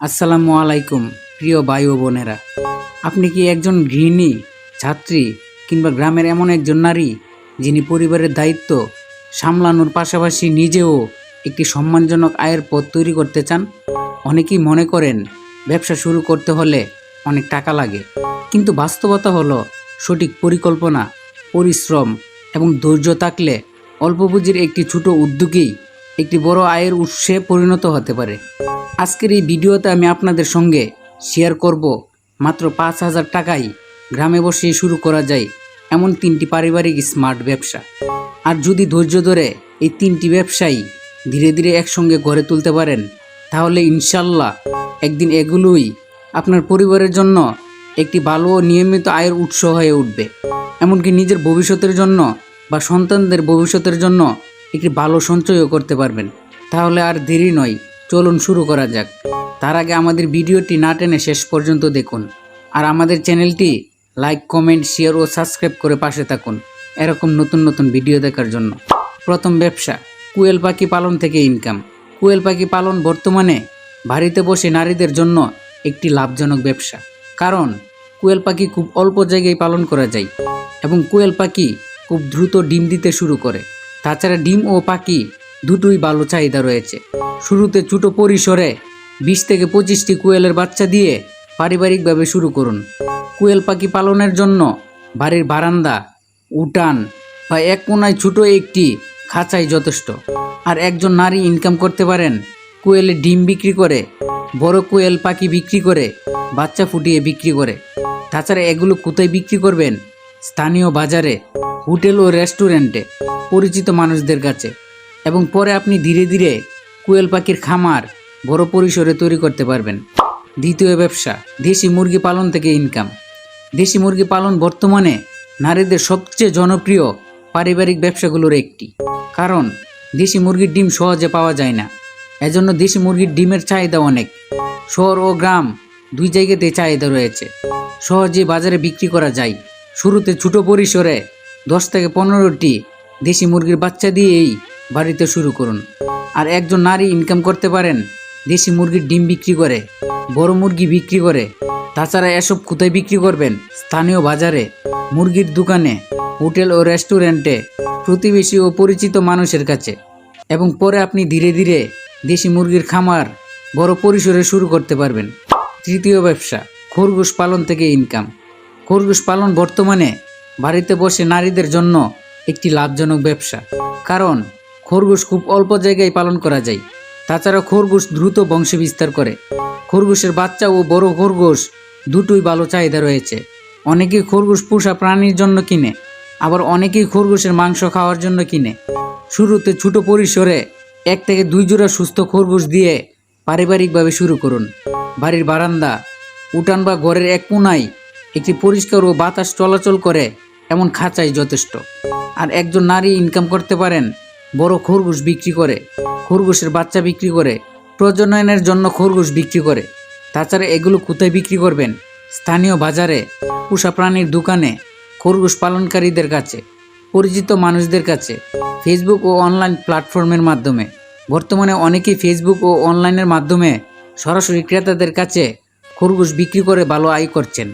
আসসালামু আলাইকুম প্রিয় ভাই ও বোনেরা, আপনি কি একজন গৃহিণী, ছাত্রী কিংবা গ্রামের এমন একজন নারী যিনি পরিবারের দায়িত্ব সামলানোর পাশাপাশি নিজেও একটি সম্মানজনক আয়ের পথ তৈরি করতে চান? অনেকেই মনে করেন ব্যবসা শুরু করতে হলে অনেক টাকা লাগে, কিন্তু বাস্তবতা হলো সঠিক পরিকল্পনা, পরিশ্রম এবং ধৈর্য থাকলে অল্প পুঁজির একটি ছোট উদ্যোগেই একটি বড় আয়ের উৎসে পরিণত হতে পারে। আজকের এই ভিডিওতে আমি আপনাদের সঙ্গে শেয়ার করব মাত্র ৫,০০০ টাকায় গ্রামে বসেই শুরু করা যায় এমন 3টি পারিবারিক স্মার্ট ব্যবসা। আর যদি ধৈর্য ধরে এই 3টি ব্যবসাই ধীরে ধীরে একসঙ্গে গড়ে তুলতে পারেন, তাহলে ইনশাল্লাহ একদিন এগুলোই আপনার পরিবারের জন্য একটি ভালো ও নিয়মিত আয়ের উৎস হয়ে উঠবে। এমনকি নিজের ভবিষ্যতের জন্য বা সন্তানদের ভবিষ্যতের জন্য একটি ভালো সঞ্চয়ও করতে পারবেন। তাহলে আর দেরি নয়, চলুন শুরু করা যাক। তার আগে আমাদের ভিডিওটি না টেনে শেষ পর্যন্ত দেখুন, আর আমাদের চ্যানেলটি লাইক, কমেন্ট, শেয়ার ও সাবস্ক্রাইব করে পাশে থাকুন এরকম নতুন নতুন ভিডিও দেখার জন্য। প্রথম ব্যবসা, কোয়েল পাখি পালন থেকে ইনকাম। কোয়েল পাখি পালন বর্তমানে বাড়িতে বসে নারীদের জন্য একটি লাভজনক ব্যবসা, কারণ কোয়েল পাখি খুব অল্প জায়গায় পালন করা যায় এবং কোয়েল পাখি খুব দ্রুত ডিম দিতে শুরু করে। তাছাড়া ডিম ও পাখি দুটোই ভালো চাহিদা রয়েছে। শুরুতে ছোট পরিসরে 20 থেকে 25টি কোয়েলের বাচ্চা দিয়ে পারিবারিকভাবে শুরু করুন। কোয়েল পাখি পালনের জন্য বাড়ির বারান্দা, উঠান বা এক কোনায় ছোট একটি খাঁচাই যথেষ্ট। আর একজন নারী ইনকাম করতে পারেন কোয়েলের ডিম বিক্রি করে, বড় কোয়েল পাখি বিক্রি করে, বাচ্চা ফুটিয়ে বিক্রি করে। তাছাড়া এগুলো কোথায় বিক্রি করবেন? স্থানীয় বাজারে, হোটেল ও রেস্টুরেন্টে, পরিচিত মানুষদের কাছে। এবং পরে আপনি ধীরে ধীরে কোয়েল পাখির খামার বড় পরিসরে তৈরি করতে পারবেন। দ্বিতীয় ব্যবসা, দেশি মুরগি পালন থেকে ইনকাম। দেশি মুরগি পালন বর্তমানে নারীদের সবচেয়ে জনপ্রিয় পারিবারিক ব্যবসাগুলোর একটি, কারণ দেশি মুরগির ডিম সহজে পাওয়া যায় না। এজন্য দেশি মুরগির ডিমের চাহিদা অনেক। শহর ও গ্রাম দুই জায়গাতেই চাহিদা রয়েছে, সহজে বাজারে বিক্রি করা যায়। শুরুতে ছোট পরিসরে 10 থেকে 15টি দেশি মুরগির বাচ্চা দিয়েই বাড়িতে শুরু করুন। আর একজন নারী ইনকাম করতে পারেন দেশি মুরগির ডিম বিক্রি করে, বড় মুরগি বিক্রি করে। তাছাড়া এসব কোথায় বিক্রি করবেন? স্থানীয় বাজারে, মুরগির দোকানে, হোটেল ও রেস্টুরেন্টে, প্রতিবেশী ও পরিচিত মানুষের কাছে। এবং পরে আপনি ধীরে ধীরে দেশি মুরগির খামার বড় পরিসরে শুরু করতে পারবেন। তৃতীয় ব্যবসা, খরগোশ পালন থেকে ইনকাম। খরগোশ পালন বর্তমানে বাড়িতে বসে নারীদের জন্য একটি লাভজনক ব্যবসা, কারণ খরগোশ খুব অল্প জায়গায় পালন করা যায়। তাছাড়া খরগোশ দ্রুত বংশ বিস্তার করে। খরগোশের বাচ্চা ও বড় খরগোশ দুটোই ভালো চাহিদা রয়েছে। অনেকেই খরগোশ পোষা প্রাণীর জন্য কিনে, আবার অনেকেই খরগোশের মাংস খাওয়ার জন্য কিনে। শুরুতে ছোট পরিসরে 1 থেকে 2 জোড়া সুস্থ খরগোশ দিয়ে পারিবারিকভাবে শুরু করুন। বাড়ির বারান্দা, উঠান বা ঘরের এক কোনায় একটি পরিষ্কার ও বাতাস চলাচল করে এমন খাঁচাই যথেষ্ট। আর একজন নারী ইনকাম করতে পারেন বড় খরগোশ বিক্রি করে, খরগোশের বাচ্চা বিক্রি করে, প্রজননের জন্য খরগোশ বিক্রি করে। তাছাড়া এগুলো কোথায় বিক্রি করবেন? স্থানীয় বাজারে, পোষা প্রাণীর দোকানে, খরগোশ পালনকারীদের কাছে, পরিচিত মানুষদের কাছে, ফেসবুক ও অনলাইন প্ল্যাটফর্মের মাধ্যমে। বর্তমানে অনেকেই ফেসবুক ও অনলাইনের মাধ্যমে সরাসরি ক্রেতাদের কাছে খরগোশ বিক্রি করে ভালো আয় করছেন।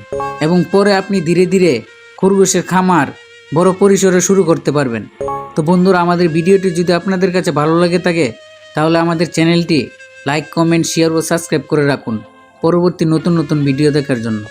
এবং পরে আপনি ধীরে ধীরে খরগোশের খামার বড় পরিসরে শুরু করতে পারবেন। তো বন্ধুরা, আমাদের ভিডিওটি যদি আপনাদের কাছে ভালো লাগে থাকে, তাহলে আমাদের চ্যানেলটি লাইক, কমেন্ট, শেয়ার ও সাবস্ক্রাইব করে রাখুন পরবর্তী নতুন নতুন ভিডিও দেখার জন্য।